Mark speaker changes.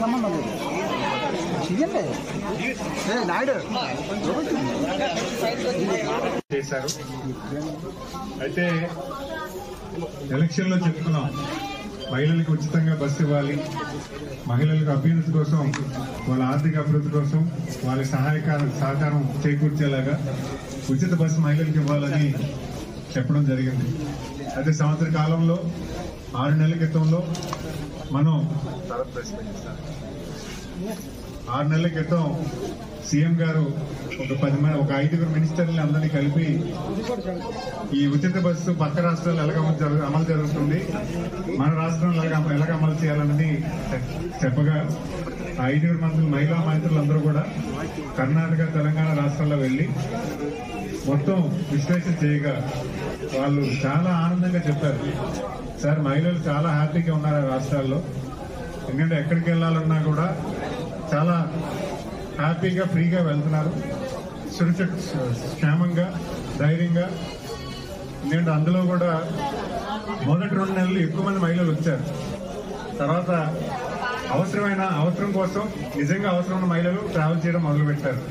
Speaker 1: సంబంధం
Speaker 2: చేశారు. అయితే ఎలక్షన్ లో చెప్తున్నాం, మహిళలకు ఉచితంగా బస్సు ఇవ్వాలి, మహిళలకు అభ్యున్నతి కోసం, వాళ్ళ ఆర్థిక అభివృద్ధి కోసం వాళ్ళ సహకారం చేకూర్చేలాగా ఉచిత బస్సు మహిళలకు ఇవ్వాలని చెప్పడం జరిగింది. అయితే సంవత్సర కాలంలో 6 నెలల క్రితంలో మనం 6 నెలల క్రితం సీఎం గారు ఒక 5 మినిస్టర్ని అందరినీ కలిపి ఈ ఉచిత బస్సు పక్క రాష్ట్రాలు అమలు జరుగుతుంది, మన రాష్ట్రంలో ఎలాగ అమలు చేయాలన్నది చెప్పగా 5 మంది మహిళా మంత్రులందరూ కూడా కర్ణాటక, తెలంగాణ రాష్ట్రాల్లో వెళ్లి మొత్తం విశ్లేషణ చేయగా వాళ్ళు చాలా ఆనందంగా చెప్పారు, సార్ మహిళలు చాలా హ్యాపీగా ఉన్నారు ఆ రాష్ట్రాల్లో, ఎందుకంటే ఎక్కడికి వెళ్లాలన్నా కూడా చాలా హ్యాపీగా ఫ్రీగా వెళ్తున్నారు, క్షేమంగా ధైర్యంగా. ఎందుకంటే అందులో కూడా మొదటి 2 నెలలు ఎక్కువ మంది మహిళలు వచ్చారు. తర్వాత అవసరం కోసం నిజంగా అవసరమైన మహిళలు ట్రావెల్ చేయడం మొదలుపెట్టారు.